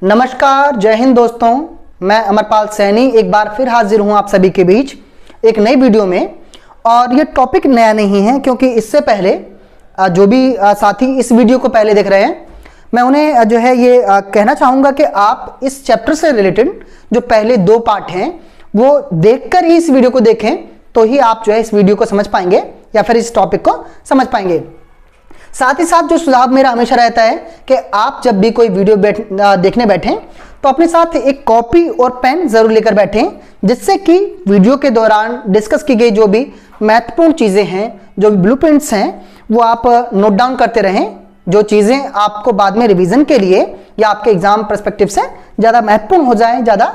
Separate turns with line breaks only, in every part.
नमस्कार, जय हिंद दोस्तों। मैं अमरपाल सैनी एक बार फिर हाजिर हूं आप सभी के बीच एक नई वीडियो में। और ये टॉपिक नया नहीं है क्योंकि इससे पहले जो भी साथी इस वीडियो को पहले देख रहे हैं, मैं उन्हें जो है ये कहना चाहूँगा कि आप इस चैप्टर से रिलेटेड जो पहले 2 पार्ट हैं वो देखकर ही इस वीडियो को देखें, तो ही आप जो है इस वीडियो को समझ पाएंगे या फिर इस टॉपिक को समझ पाएंगे। साथ ही साथ जो सुझाव मेरा हमेशा रहता है कि आप जब भी कोई वीडियो देखने बैठें तो अपने साथ एक कॉपी और पेन जरूर लेकर बैठें, जिससे कि वीडियो के दौरान डिस्कस की गई जो भी महत्वपूर्ण चीज़ें हैं, जो भी ब्लूप्रिंट्स हैं, वो आप नोट डाउन करते रहें। जो चीज़ें आपको बाद में रिवीजन के लिए या आपके एग्जाम पर्सपेक्टिव से ज़्यादा महत्वपूर्ण हो जाएं, ज़्यादा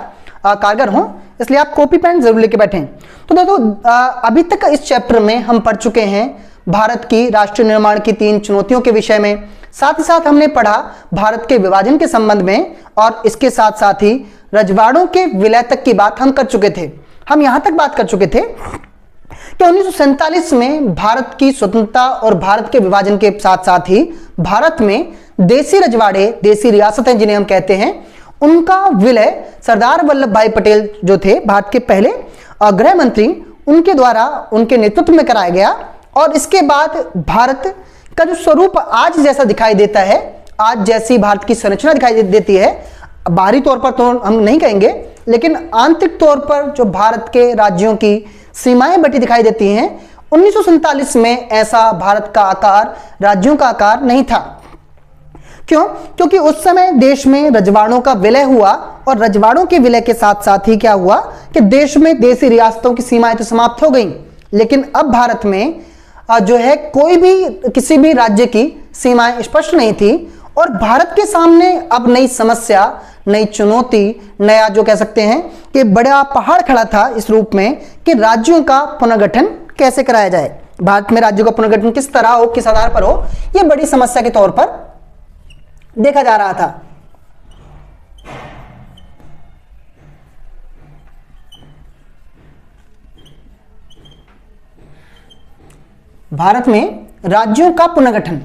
कारगर हों, इसलिए आप कॉपी पेन जरूर लेके बैठें। तो दोस्तों अभी तक इस चैप्टर में हम पढ़ चुके हैं भारत की राष्ट्र निर्माण की 3 चुनौतियों के विषय में। साथ ही साथ हमने पढ़ा भारत के विभाजन के संबंध में, और इसके साथ साथ ही रजवाड़ों के विलय तक की बात हम कर चुके थे। हम यहां तक बात कर चुके थे कि 1947 में भारत की स्वतंत्रता और भारत के विभाजन के साथ साथ ही भारत में देसी रजवाड़े, देसी रियासतें जिन्हें हम कहते हैं, उनका विलय सरदार वल्लभ भाई पटेल जो थे भारत के पहले गृह मंत्री, उनके द्वारा उनके नेतृत्व में कराया गया। और इसके बाद भारत का जो स्वरूप आज जैसा दिखाई देता है, आज जैसी भारत की संरचना दिखाई देती है, बाहरी तौर पर तो हम नहीं कहेंगे, लेकिन आंतरिक तौर पर जो भारत के राज्यों की सीमाएं बटी दिखाई देती हैं, 1947 में ऐसा भारत का आकार, राज्यों का आकार नहीं था। क्यों? क्योंकि उस समय देश में रजवाड़ों का विलय हुआ, और रजवाड़ों के विलय के साथ साथ ही क्या हुआ कि देश में देसी रियासतों की सीमाएं तो समाप्त हो गई, लेकिन अब भारत में जो है कोई भी किसी भी राज्य की सीमाएं स्पष्ट नहीं थी। और भारत के सामने अब नई समस्या, नई चुनौती, नया जो कह सकते हैं कि बड़ा पहाड़ खड़ा था इस रूप में कि राज्यों का पुनर्गठन कैसे कराया जाए, भारत में राज्यों का पुनर्गठन किस तरह हो, किस आधार पर हो, यह बड़ी समस्या के तौर पर देखा जा रहा था। भारत में राज्यों का पुनर्गठन,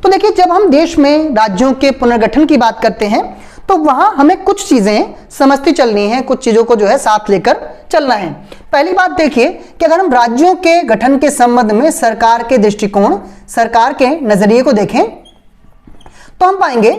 तो देखिए जब हम देश में राज्यों के पुनर्गठन की बात करते हैं तो वहां हमें कुछ चीजें समझती चलनी है, कुछ चीजों को जो है साथ लेकर चलना है। पहली बात देखिए कि अगर हम राज्यों के गठन के संबंध में सरकार के दृष्टिकोण, सरकार के नजरिए को देखें तो हम पाएंगे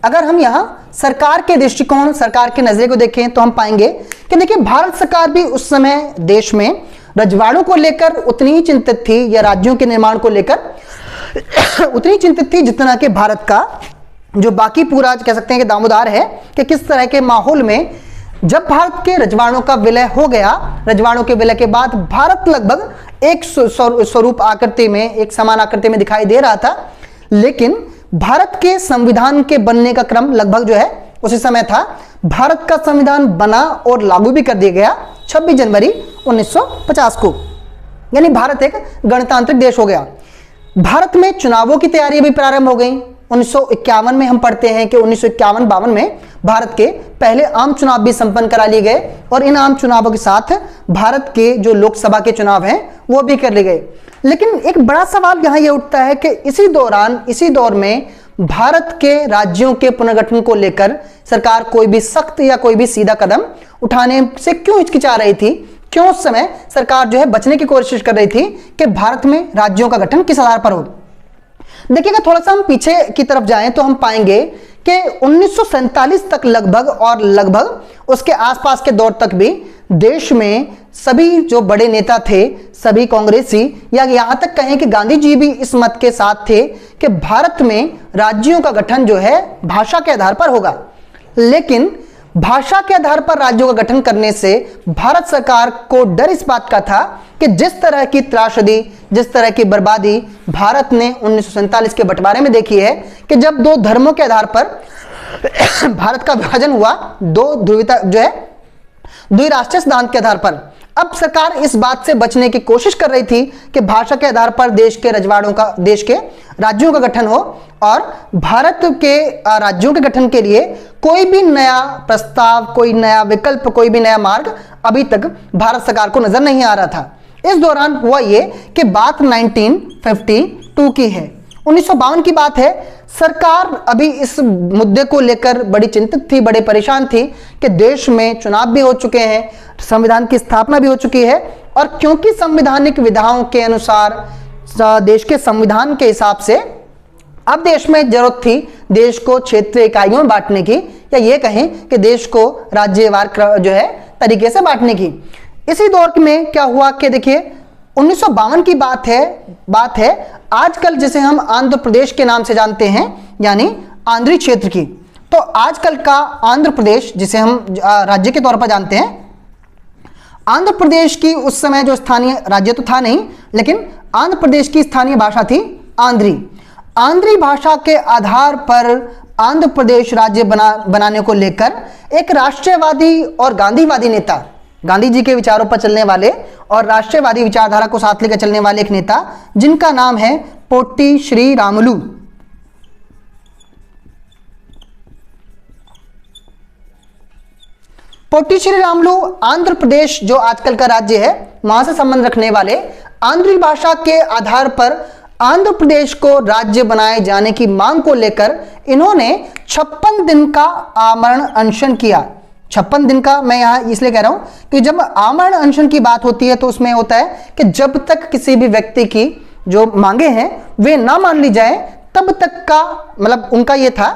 अगर हम यहां सरकार के दृष्टिकोण, सरकार के नजरिए को देखें तो हम पाएंगे कि देखिए भारत सरकार भी उस समय देश में रजवाड़ों को लेकर उतनी ही चिंतित थी, या राज्यों के निर्माण को लेकर उतनी चिंतित थी जितना कि भारत का जो बाकी पूरा कह सकते हैं कि दामोदार है कि किस तरह के माहौल में जब भारत के रजवाड़ों का विलय हो गया, रजवाड़ों के विलय के बाद भारत लगभग एक स्वरूप आकृति में, एक समान आकृति में दिखाई दे रहा था। लेकिन भारत के संविधान के बनने का क्रम लगभग जो है उसी समय था। भारत का संविधान बना और लागू भी कर दिया गया 26 जनवरी 1950 को, यानी भारत एक गणतांत्रिक देश हो गया। भारत में चुनावों की तैयारी भी प्रारंभ हो गई। 1951 में हम पढ़ते हैं कि 1951-52 में भारत के पहले आम चुनाव भी संपन्न करा लिए गए, और इन आम चुनावों के साथ भारत के जो लोकसभा के चुनाव हैं वो भी कर लिए गए। लेकिन एक बड़ा सवाल यहां यह उठता है कि इसी दौर में भारत के राज्यों के पुनर्गठन को लेकर सरकार कोई भी सख्त या कोई भी सीधा कदम उठाने से क्यों हिचकिचा रही थी? क्यों उस समय सरकार जो है बचने की कोशिश कर रही थी कि भारत में राज्यों का गठन किस आधार पर हो? देखिएगा, थोड़ा सा हम पीछे की तरफ जाएं तो हम पाएंगे कि 1947 तक लगभग उसके आसपास के दौर तक भी देश में सभी जो बड़े नेता थे, सभी कांग्रेसी, या यहां तक कहें कि गांधी जी भी इस मत के साथ थे कि भारत में राज्यों का गठन जो है भाषा के आधार पर होगा। लेकिन भाषा के आधार पर राज्यों का गठन करने से भारत सरकार को डर इस बात का था कि जिस तरह की त्रासदी, जिस तरह की बर्बादी भारत ने 1947 के बंटवारे में देखी है कि जब 2 धर्मों के आधार पर भारत का विभाजन हुआ, 2 ध्रुवीयता जो है द्विराष्ट्रीय सिद्धांत के आधार पर, अब सरकार इस बात से बचने की कोशिश कर रही थी कि भाषा के आधार पर देश के राज्यों का गठन हो, और भारत के राज्यों के गठन के लिए कोई भी नया प्रस्ताव, कोई नया विकल्प, कोई भी नया मार्ग अभी तक भारत सरकार को नजर नहीं आ रहा था। इस दौरान हुआ ये कि बात 1952 की है। 1952 की बात है। सरकार अभी इस मुद्दे को लेकर बड़ी चिंतित थी, बड़े परेशान थी कि देश में चुनाव भी हो चुके हैं, संविधान की स्थापना भी हो चुकी है, और क्योंकि संवैधानिक विधाओं के अनुसार देश के संविधान के हिसाब से अब देश में जरूरत थी देश को क्षेत्रीय इकाइयों में बांटने की, या ये कहें कि देश को राज्यवार जो है तरीके से बांटने की। इसी दौर में क्या हुआ कि देखिए 1952 की बात है आजकल जिसे हम आंध्र प्रदेश के नाम से जानते हैं, यानी आंध्री क्षेत्र की। तो आजकल का आंध्र प्रदेश जिसे हम राज्य के तौर पर जानते हैं, आंध्र प्रदेश की उस समय जो स्थानीय राज्य तो था नहीं, लेकिन आंध्र प्रदेश की स्थानीय भाषा थी आंध्री। आंध्री भाषा के आधार पर आंध्र प्रदेश राज्य बनाने को लेकर एक राष्ट्रीयवादी और गांधीवादी नेता, गांधी जी के विचारों पर चलने वाले और राष्ट्रीयवादी विचारधारा को साथ लेकर चलने वाले एक नेता, जिनका नाम है पोट्टी श्री रामुलु। पोट्टी श्री रामुलु आंध्र प्रदेश जो आजकल का राज्य है वहां से संबंध रखने वाले आंध्री भाषा के आधार पर आंध्र प्रदेश को राज्य बनाए जाने की मांग को लेकर इन्होंने 56 दिन का आमरण अनशन किया। 56 दिन का मैं यहां इसलिए कह रहा हूं कि जब आमरण अनशन की बात होती है तो उसमें होता है कि जब तक किसी भी व्यक्ति की जो मांगे हैं वे ना मान ली जाए तब तक का, मतलब उनका ये था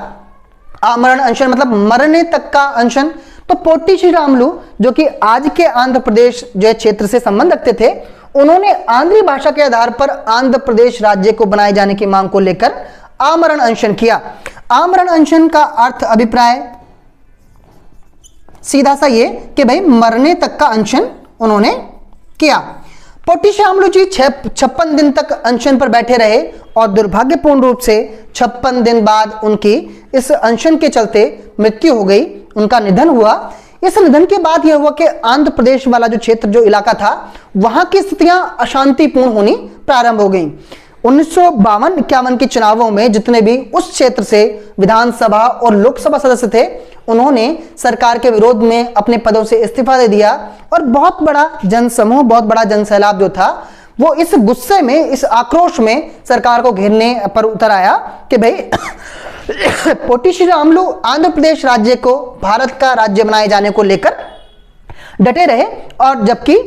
आमरण अनशन, मतलब मरने तक का अनशन। तो पोट्टी श्री रामुलु जो कि आज के आंध्र प्रदेश जो क्षेत्र से संबंध रखते थे, उन्होंने आंध्री भाषा के आधार पर आंध्र प्रदेश राज्य को बनाए जाने की मांग को लेकर आमरण अनशन किया। आमरण अनशन का अर्थ अभिप्राय सीधा सा ये कि भाई मरने तक का अनशन उन्होंने किया। पोट्टी श्री रामुलु जी 56 दिन तक अनशन पर बैठे रहे और दुर्भाग्यपूर्ण रूप से 56 दिन बाद उनकी इस अनशन के चलते मृत्यु हो गई, उनका निधन हुआ। इस निधन के बाद यह हुआ कि आंध्र प्रदेश वाला जो क्षेत्र जो इलाका था वहां की स्थितियां अशांतिपूर्ण होनी प्रारंभ हो गई। 1952-51 के चुनावों में जितने भी उस क्षेत्र से विधानसभा और लोकसभा सदस्य थे, उन्होंने सरकार के विरोध में अपने पदों से इस्तीफा दे दिया और बहुत बड़ा जनसमूह, बहुत बड़ा जनसैलाब जो था वो इस गुस्से में, इस आक्रोश में सरकार को घेरने पर उतर आया कि भाई पोट्टी श्री रामुलु आंध्र प्रदेश राज्य को भारत का राज्य बनाए जाने को लेकर डटे रहे, और जबकि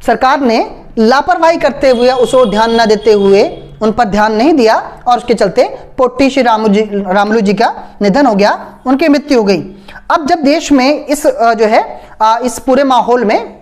सरकार ने लापरवाही करते हुए, उसको ध्यान न देते हुए उन पर ध्यान नहीं दिया और उसके चलते पोट्टी श्री रामुलु जी का निधन हो गया, उनकी मृत्यु हो गई। अब जब देश में इस जो है इस पूरे माहौल में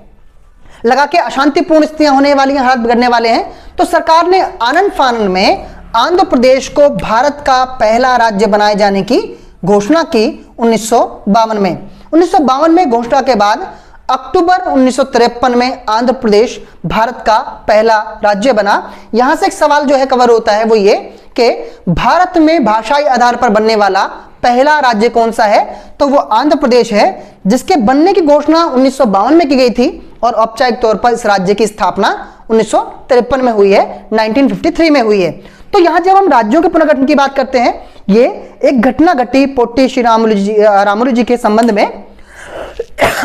लगा के अशांतिपूर्ण स्थितियां होने वाली हैं, हालात बिगड़ने वाले हैं, तो सरकार ने आनन फानन में आंध्र प्रदेश को भारत का पहला राज्य बनाए जाने की घोषणा की 1952 में। 1952 में घोषणा के बाद अक्टूबर 1953 में आंध्र प्रदेश भारत का पहला राज्य बना। यहां से एक सवाल जो है कवर होता है, वो ये कि भारत में भाषाई आधार पर बनने वाला पहला राज्य कौन सा है, तो वो आंध्र प्रदेश है, जिसके बनने की घोषणा 1952 में की गई थी और औपचारिक तौर पर इस राज्य की स्थापना 1953 में हुई है, 1953 में हुई है। तो यहां जब हम राज्यों के पुनर्गठन की बात करते हैं, ये एक घटना घटी पोट्टी श्री रामुलु जी के संबंध में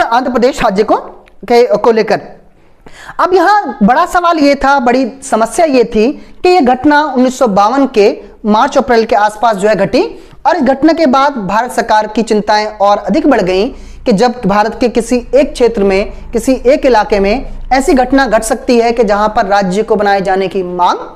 आंध्र प्रदेश राज्य को लेकर। अब यहां बड़ा सवाल ये था, बड़ी समस्या ये थी कि यह घटना 1952 के मार्च अप्रैल के आसपास जो है घटी, और इस घटना के बाद भारत सरकार की चिंताएं और अधिक बढ़ गईं कि जब भारत के किसी एक क्षेत्र में, किसी एक इलाके में ऐसी घटना घट सकती है कि जहां पर राज्य को बनाए जाने की मांग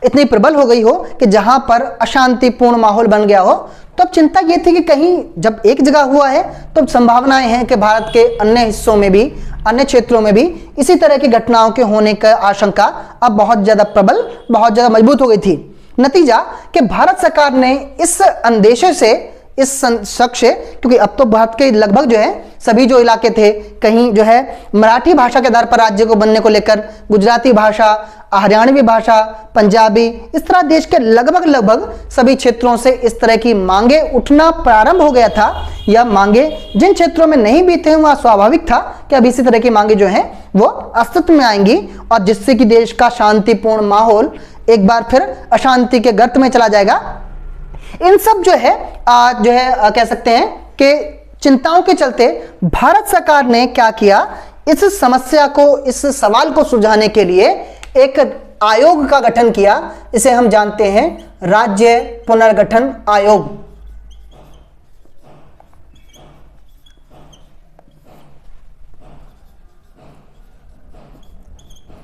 इतनी प्रबल हो गई हो कि जहां पर अशांतिपूर्ण माहौल बन गया हो, तो अब चिंता यह थी कि कहीं जब एक जगह हुआ है तो संभावनाएं हैं कि भारत के अन्य हिस्सों में भी, अन्य क्षेत्रों में भी इसी तरह की घटनाओं के होने का आशंका अब बहुत ज्यादा प्रबल, बहुत ज्यादा मजबूत हो गई थी। नतीजा कि भारत सरकार ने इस अंदेशे से, इस शक से, क्योंकि अब तो भारत के लगभग जो है सभी जो इलाके थे, कहीं जो है मराठी भाषा के आधार पर राज्य को बनने को लेकर गुजराती भाषा, हरियाणवी भाषा, पंजाबी, इस तरह देश के लगभग सभी क्षेत्रों से इस तरह की मांगे उठना प्रारंभ हो गया था। यह मांगे जिन क्षेत्रों में नहीं भी थे वहां स्वाभाविक था कि अब इसी तरह की मांगे जो है वो अस्तित्व में आएंगी, और जिससे कि देश का शांतिपूर्ण माहौल एक बार फिर अशांति के गर्त में चला जाएगा। इन सब जो है कह सकते हैं कि चिंताओं के चलते भारत सरकार ने क्या किया, इस समस्या को, इस सवाल को सुलझाने के लिए एक आयोग का गठन किया, इसे हम जानते हैं राज्य पुनर्गठन आयोग।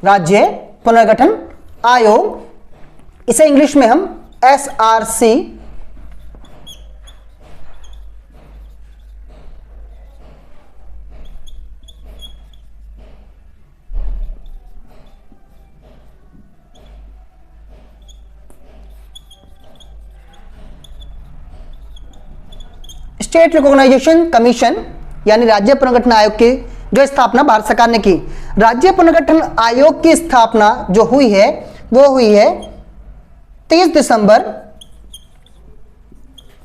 राज्य पुनर्गठन आयोग, इसे इंग्लिश में हम SRC स्टेट रिकॉग्नाइजेशन कमीशन यानी राज्य पुनर्गठन आयोग की जो स्थापना भारत सरकार ने की। राज्य पुनर्गठन आयोग की स्थापना जो हुई है वो हुई है 30 दिसंबर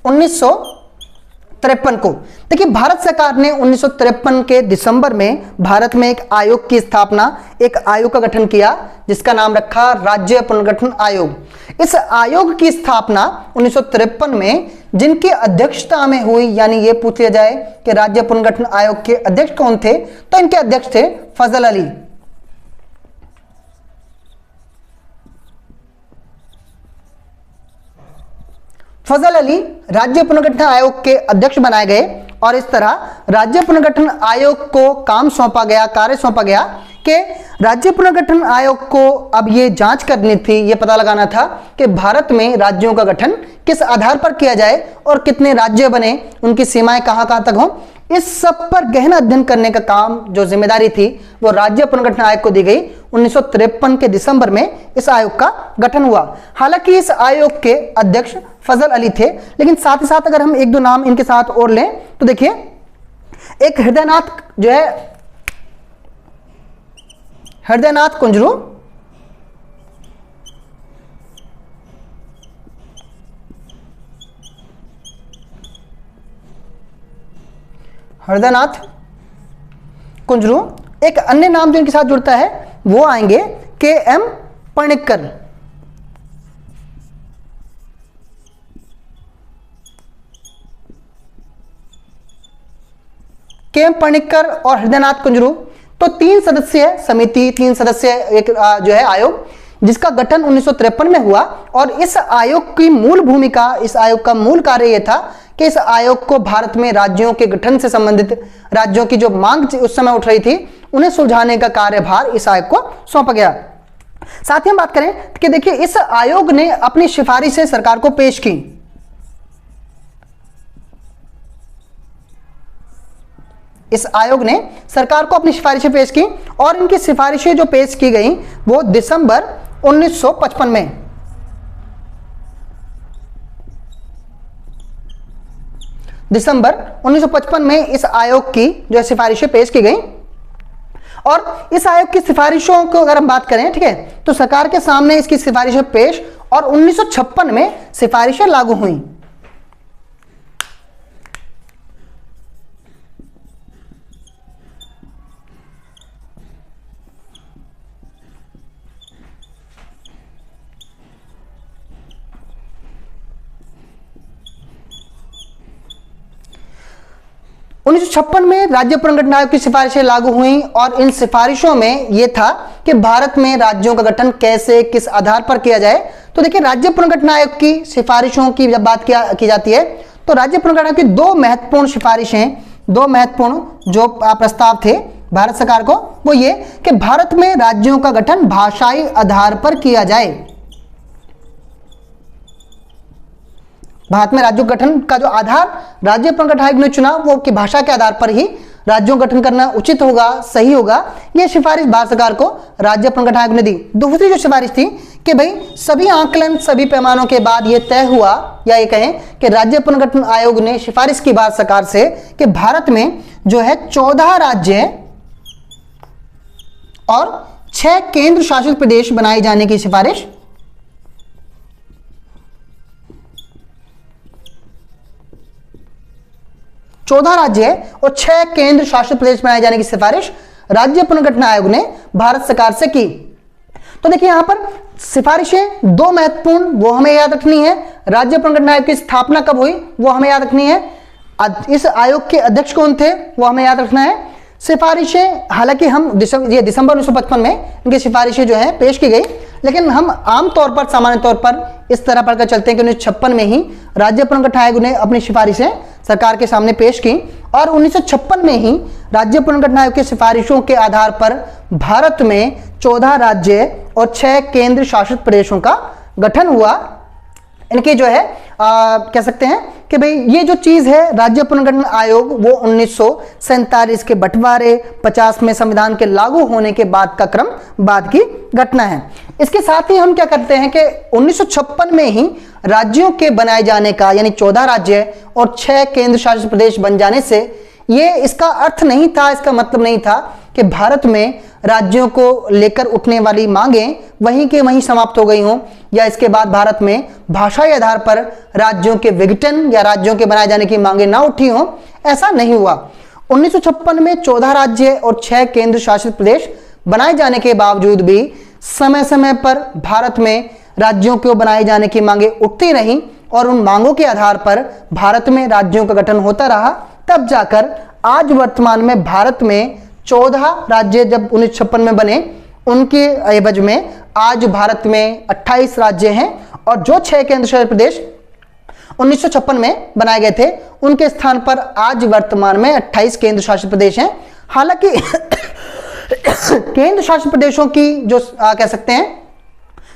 1953 को। देखिए भारत सरकार ने 1953 के दिसंबर में भारत में एक आयोग की स्थापना, एक आयोग का गठन किया जिसका नाम रखा राज्य पुनर्गठन आयोग। इस आयोग की स्थापना 1953 में जिनकी अध्यक्षता में हुई, यानी ये पूछ लिया जाए कि राज्य पुनर्गठन आयोग के अध्यक्ष कौन थे, तो इनके अध्यक्ष थे फजल अली। फजल अली राज्य पुनर्गठन आयोग के अध्यक्ष बनाए गए और इस तरह राज्य पुनर्गठन आयोग को काम सौंपा गया, कार्य सौंपा गया कि राज्य पुनर्गठन आयोग को अब ये जांच करनी थी, ये पता लगाना था कि भारत में राज्यों का गठन किस आधार पर किया जाए और कितने राज्य बने, उनकी सीमाएं कहां कहां तक हों। इस सब पर गहन अध्ययन करने का काम, जो जिम्मेदारी थी, वो राज्य पुनर्गठन आयोग को दी गई। 1953 के दिसंबर में इस आयोग का गठन हुआ। हालांकि इस आयोग के अध्यक्ष फजल अली थे, लेकिन साथ ही साथ अगर हम एक दो नाम इनके साथ और लें तो देखिए, एक हृदयनाथ जो है, हृदयनाथ कुंजरू, हृदयनाथ कुंजरू। एक अन्य नाम जो इनके साथ जुड़ता है वो आएंगे KM पणिक्कर। KM पणिक्कर और हृदयनाथ कुंजरू, तो 3 सदस्यीय समिति, 3 सदस्यीय एक जो है आयोग, जिसका गठन 1953 में हुआ। और इस आयोग की मूल भूमिका, इस आयोग का मूल कार्य यह था कि इस आयोग को भारत में राज्यों के गठन से संबंधित राज्यों की जो मांग उस समय उठ रही थी, उन्हें सुलझाने का कार्यभार इस आयोग को सौंपा गया। साथ ही हम बात करें कि देखिए, इस आयोग ने अपनी सिफारिशें सरकार को पेश की। इस आयोग ने सरकार को अपनी सिफारिशें पेश की और इनकी सिफारिशें जो पेश की गई वो दिसंबर 1955 में, दिसंबर 1955 में इस आयोग की जो सिफारिशें पेश की गई। और इस आयोग की सिफारिशों को अगर हम बात करें, ठीक है, तो सरकार के सामने इसकी सिफारिशें पेश और 1956 में सिफारिशें लागू हुई। में राज्य पुनर्गठन आयोग की सिफारिशें लागू हुई और इन सिफारिशों में यह था कि भारत में राज्यों का गठन कैसे, किस आधार पर किया जाए। तो देखिए, राज्य पुनर्गठन आयोग की सिफारिशों की जब बात की जाती है तो राज्य पुनर्गठन आयोग की 2 महत्वपूर्ण सिफारिशें, 2 महत्वपूर्ण जो प्रस्ताव थे भारत सरकार को, वो ये कि भारत में राज्यों का गठन भाषाई आधार पर किया जाए। भारत में राज्यों गठन का जो आधार राज्य पुनर्गठन आयोग ने चुना वो कि भाषा के आधार पर ही राज्यों गठन करना उचित होगा, सही होगा। यह सिफारिश भारत सरकार को राज्य पुनर्गठन आयोग ने दी। दूसरी जो सिफारिश थी कि भाई सभी आकलन, सभी पैमानों के बाद यह तय हुआ, या ये कहें कि राज्य पुनर्गठन आयोग ने सिफारिश की भारत सरकार से कि भारत में जो है 14 राज्य और 6 केंद्र शासित प्रदेश बनाए जाने की सिफारिश। 14 राज्य और 6 केंद्र शासित प्रदेश बनाए जाने की सिफारिश राज्य पुनर्गठन आयोग ने भारत सरकार से की। तो देखिए, यहां पर सिफारिशें 2 महत्वपूर्ण, वो हमें याद रखनी है। राज्य पुनर्गठन आयोग की स्थापना कब हुई वो हमें याद रखनी है। इस आयोग के अध्यक्ष कौन थे वो हमें याद रखना है। सिफारिशें, हालांकि हम दिसंबर 1955 में इनकी सिफारिशें जो है पेश की गई, लेकिन हम आम तौर पर सामान्य तौर पर इस तरह पढ़कर चलते हैं कि 1956 में ही राज्य पुनर्गठन आयोग ने अपनी सिफारिशें सरकार के सामने पेश की और 1956 में ही राज्य पुनर्गठन आयोग की सिफारिशों के आधार पर भारत में 14 राज्य और 6 केंद्र शासित प्रदेशों का गठन हुआ। इनके जो है कह सकते हैं कि भाई ये जो चीज है राज्य पुनर्गठन आयोग वो 1947 के बंटवारे 50 में संविधान के लागू होने के बाद का क्रम बाद की घटना है। इसके साथ ही हम क्या करते हैं कि 1956 में ही राज्यों के बनाए जाने का यानी 14 राज्य और 6 केंद्र शासित प्रदेश बन जाने से ये इसका अर्थ नहीं था, इसका मतलब नहीं था कि भारत में राज्यों को लेकर उठने वाली मांगें वहीं के वहीं समाप्त हो गई हों या इसके बाद भारत में भाषाई आधार पर राज्यों के विघटन या राज्यों के बनाए जाने की मांगें ना उठी हों, ऐसा नहीं हुआ। 1956 में 14 राज्य और 6 केंद्र शासित प्रदेश बनाए जाने के बावजूद भी समय समय पर भारत में राज्यों को बनाए जाने की मांगें उठती रहीं और उन मांगों के आधार पर भारत में राज्यों का गठन होता रहा। तब जाकर आज वर्तमान में भारत में 14 राज्य जब 1956 में बने उनके एवज में आज भारत में 28 राज्य हैं और जो 6 केंद्र शासित प्रदेश 1956 में बनाए गए थे उनके स्थान पर आज वर्तमान में 28 केंद्र शासित प्रदेश हैं। हालांकि केंद्र शासित प्रदेशों की जो कह सकते हैं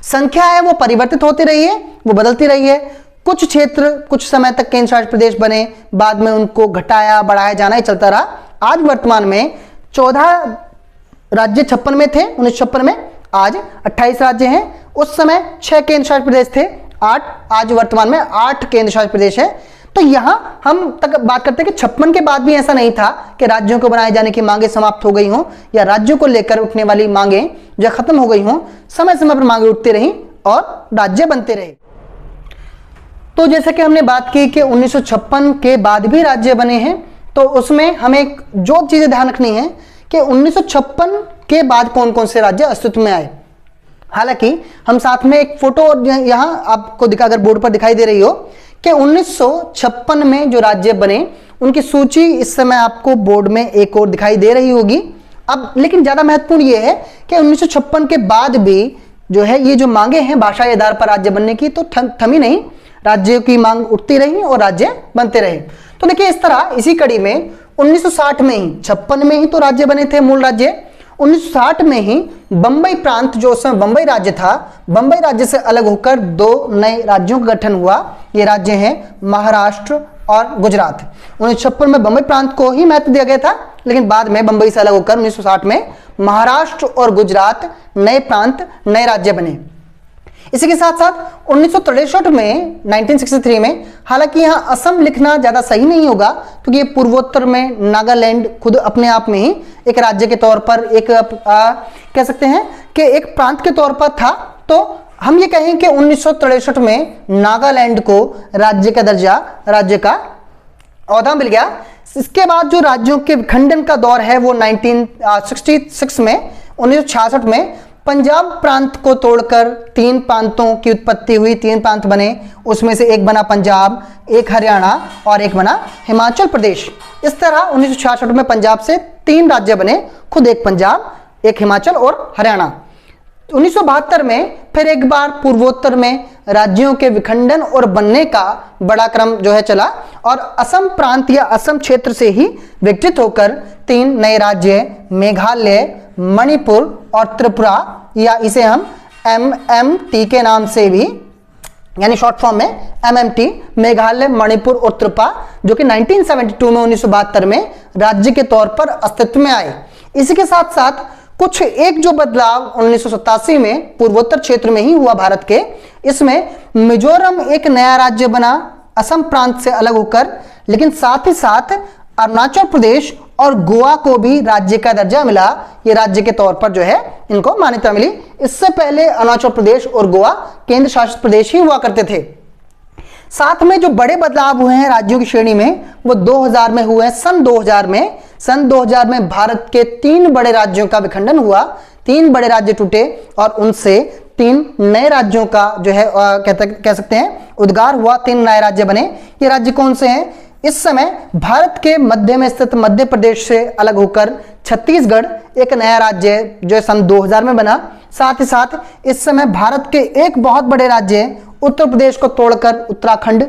संख्या है वो परिवर्तित होती रही है, वो बदलती रही है। कुछ क्षेत्र कुछ समय तक केंद्र शासित प्रदेश बने, बाद में उनको घटाया बढ़ाया जाना ही चलता रहा। आज वर्तमान में 14 राज्य 56 में थे 1956 में, आज 28 राज्य हैं। उस समय 6 केंद्र शासित प्रदेश थे, 8, आज वर्तमान में 8 केंद्र शासित प्रदेश है। तो यहां हम तक बात करते हैं कि 56 के बाद भी ऐसा नहीं था कि राज्यों को बनाए जाने की मांगें समाप्त हो गई हों या राज्यों को लेकर उठने वाली मांगें जो खत्म हो गई हों। समय समय पर मांगें उठती रहीं और राज्य बनते रहे। तो जैसे कि हमने बात की कि 1956 के बाद भी राज्य बने हैं, तो उसमें हमें जो चीजें ध्यान रखनी है कि 1956 के बाद कौन कौन से राज्य अस्तित्व में आए। हालांकि हम साथ में एक फोटो यहां आपको अगर बोर्ड पर दिखाई दे रही हो कि 1956 में जो राज्य बने उनकी सूची इस समय आपको बोर्ड में एक और दिखाई दे रही होगी। अब लेकिन ज्यादा महत्वपूर्ण यह है कि 1956 के बाद भी जो है ये जो मांगे हैं भाषाई आधार पर राज्य बनने की तो थमी नहीं, राज्यों की मांग उठती रही और राज्य बनते रहे। तो देखिए इस तरह इसी कड़ी में 1960 में ही 56 में ही तो राज्य बने थे मूल राज्य। 1960 में ही बंबई प्रांत जो उस समय बंबई राज्य था, बंबई राज्य से अलग होकर 2 नए राज्यों का गठन हुआ। ये राज्य हैं महाराष्ट्र और गुजरात। 1956 में बंबई प्रांत को ही महत्व दिया गया था, लेकिन बाद में बंबई से अलग होकर 1960 में महाराष्ट्र और गुजरात नए प्रांत नए राज्य बने। इसी के साथ साथ 1963 में 1963 में, हालांकि यहां असम लिखना ज्यादा सही नहीं होगा क्योंकि ये पूर्वोत्तर में नागालैंड खुद अपने आप में ही एक राज्य के तौर पर एक कह सकते हैं कि एक प्रांत के तौर पर था। तो हम ये कहें कि 1963 में नागालैंड को राज्य का दर्जा, राज्य का ओहदा मिल गया। इसके बाद जो राज्यों के विखंडन का दौर है वो 1966 में 1966 में पंजाब प्रांत को तोड़कर 3 प्रांतों की उत्पत्ति हुई, 3 प्रांत बने। उसमें से एक बना पंजाब, एक हरियाणा और एक बना हिमाचल प्रदेश। इस तरह 1966 में पंजाब से 3 राज्य बने, खुद एक पंजाब, एक हिमाचल और हरियाणा। 1972 में फिर एक बार पूर्वोत्तर में राज्यों के विखंडन और बनने का बड़ा क्रम जो है चला और असम प्रांत या असम क्षेत्र से ही विकसित होकर 3 नए राज्य मेघालय, मणिपुर और त्रिपुरा, या इसे हम MMT के नाम से भी यानी शॉर्ट फॉर्म में MMT, मेघालय, मणिपुर और त्रिपुरा, जो कि 1972 में 1972 में राज्य के तौर पर अस्तित्व में आए। इसी के साथ साथ कुछ एक जो बदलाव 1987 में पूर्वोत्तर क्षेत्र में ही हुआ भारत के, इसमें मिजोरम एक नया राज्य बना असम प्रांत से अलग होकर, लेकिन साथ ही साथ अरुणाचल प्रदेश और गोवा को भी राज्य का दर्जा मिला। ये राज्य के तौर पर जो है इनको मान्यता मिली। इससे पहले अरुणाचल प्रदेश और गोवा केंद्र शासित प्रदेश ही हुआ करते थे। साथ में जो बड़े बदलाव हुए हैं राज्यों की श्रेणी में वो 2000 में हुए हैं। सन 2000 में भारत के 3 बड़े राज्यों का विखंडन हुआ, 3 बड़े राज्य टूटे और उनसे 3 नए राज्यों का जो है कह सकते हैं उद्गार हुआ, 3 नए राज्य बने। ये राज्य कौन से हैं? इस समय भारत के मध्य में स्थित मध्य प्रदेश से अलग होकर छत्तीसगढ़ एक नया राज्य जो सन 2000 में बना, साथ ही साथ इस समय भारत के एक बहुत बड़े राज्य है उत्तर प्रदेश को तोड़कर उत्तराखंड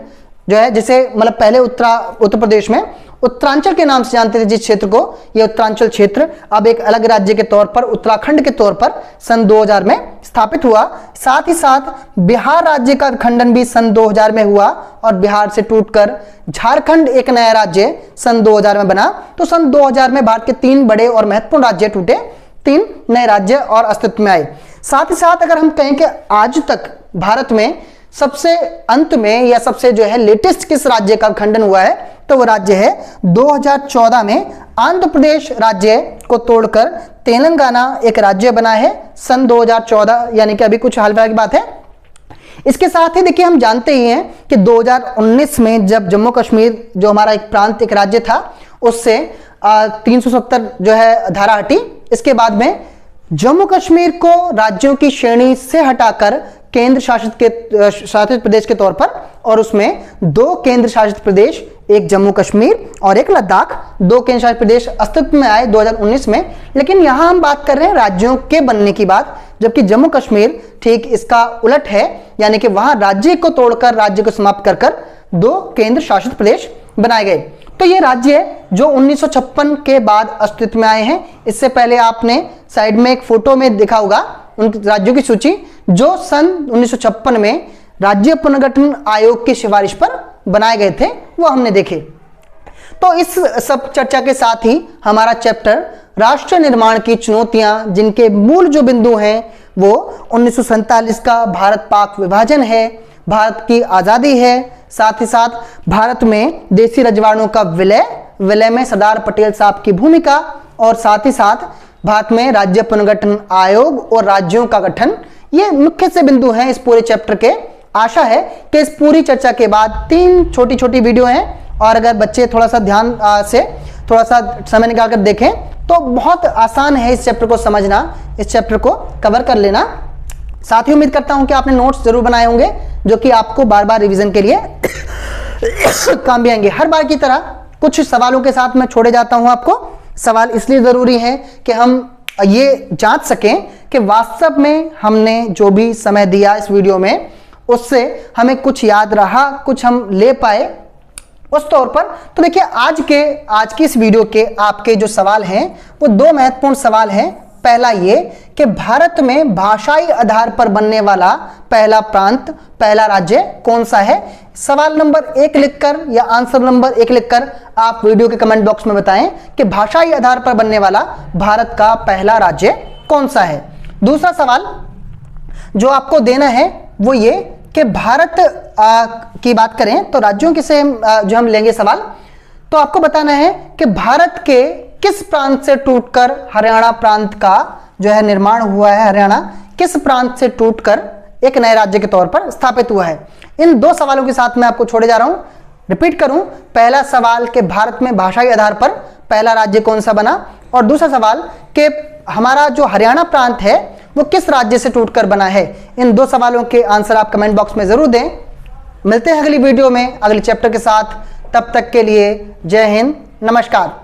जो है, जिसे मतलब पहले उत्तर प्रदेश में उत्तरांचल के नाम से जानते थे जिस क्षेत्र को, यह उत्तरांचल क्षेत्र अब एक अलग राज्य के तौर पर उत्तराखंड के तौर पर सन 2000 में स्थापित हुआ। साथ ही साथ बिहार राज्य का खंडन भी सन 2000 में हुआ और बिहार से टूटकर झारखंड एक नया राज्य सन 2000 में बना। तो सन 2000 में भारत के 3 बड़े और महत्वपूर्ण राज्य टूटे, 3 नए राज्य और अस्तित्व में आए। साथ ही साथ अगर हम कहें कि आज तक भारत में सबसे अंत में या सबसे जो है लेटेस्ट किस राज्य का खंडन हुआ है, तो वो राज्य है 2014 में आंध्र प्रदेश राज्य को तोड़कर तेलंगाना एक राज्य बना है सन 2014, यानी कि अभी कुछ हाल फिलहाल की बात है। इसके साथ ही देखिए हम जानते ही हैं कि 2019 में जब जम्मू कश्मीर जो हमारा एक प्रांत एक राज्य था उससे 370 जो है धारा हटी। इसके बाद में जम्मू कश्मीर को राज्यों की श्रेणी से हटाकर केंद्र शासित प्रदेश के तौर पर, और उसमें 2 केंद्र शासित प्रदेश, एक जम्मू कश्मीर और एक लद्दाख, 2 केंद्र शासित प्रदेश अस्तित्व में आए 2019 में। लेकिन यहां हम बात कर रहे हैं राज्यों के बनने की बात, जबकि जम्मू कश्मीर ठीक इसका उलट है, यानी कि वहां राज्य को तोड़कर राज्य को समाप्त कर 2 केंद्र शासित प्रदेश बनाए गए। तो ये राज्य है जो 1956 के बाद अस्तित्व में आए हैं। इससे पहले आपने साइड में एक फोटो में देखा होगा उन राज्यों की सूची जो सन 1956 में राज्य पुनर्गठन आयोग की सिफारिश पर बनाए गए थे, वो हमने देखे। तो इस सब चर्चा के साथ ही हमारा चैप्टर राष्ट्र निर्माण की चुनौतियां, जिनके मूल जो बिंदु हैं वो 1947 का भारत पाक विभाजन है, भारत की आज़ादी है, साथ ही साथ भारत में देसी रजवाड़ों का विलय में सरदार पटेल साहब की भूमिका, और साथ ही साथ भारत में राज्य पुनर्गठन आयोग और राज्यों का गठन। ये मुख्य से बिंदु हैं इस पूरे चैप्टर के। आशा है कि इस पूरी चर्चा के बाद 3 छोटी छोटी वीडियो हैं, और अगर बच्चे थोड़ा सा ध्यान से थोड़ा सा समय निकालकर देखें तो बहुत आसान है इस चैप्टर को समझना, इस चैप्टर को कवर कर लेना। साथ ही उम्मीद करता हूं कि आपने नोट्स जरूर बनाए होंगे जो कि आपको बार बार रिवीजन के लिए काम भी आएंगे। हर बार की तरह कुछ सवालों के साथ मैं छोड़े जाता हूं आपको। सवाल इसलिए जरूरी है कि हम ये जांच सकें कि वास्तव में हमने जो भी समय दिया इस वीडियो में उससे हमें कुछ याद रहा, कुछ हम ले पाए उस तौर पर। तो देखिए आज की इस वीडियो के आपके जो सवाल हैं वो 2 महत्वपूर्ण सवाल हैं। पहला ये कि भारत में भाषाई आधार पर बनने वाला पहला प्रांत, पहला राज्य कौन सा है। सवाल नंबर 1 लिखकर या आंसर नंबर 1 लिखकर आप वीडियो के कमेंट बॉक्स में बताएं कि भाषाई आधार पर बनने वाला भारत का पहला राज्य कौन सा है। दूसरा सवाल जो आपको देना है वो ये कि भारत की बात करें तो राज्यों के से जो हम लेंगे सवाल, तो आपको बताना है कि भारत के किस प्रांत से टूटकर हरियाणा प्रांत का जो है निर्माण हुआ है। हरियाणा किस प्रांत से टूटकर एक नए राज्य के तौर पर स्थापित हुआ है। इन 2 सवालों के साथ मैं आपको छोड़े जा रहा हूं। रिपीट करूं, पहला सवाल कि भारत में भाषाई आधार पर पहला राज्य कौन सा बना, और दूसरा सवाल कि हमारा जो हरियाणा प्रांत है वो किस राज्य से टूटकर बना है। इन 2 सवालों के आंसर आप कमेंट बॉक्स में जरूर दें। मिलते हैं अगली वीडियो में अगले चैप्टर के साथ। तब तक के लिए जय हिंद, नमस्कार।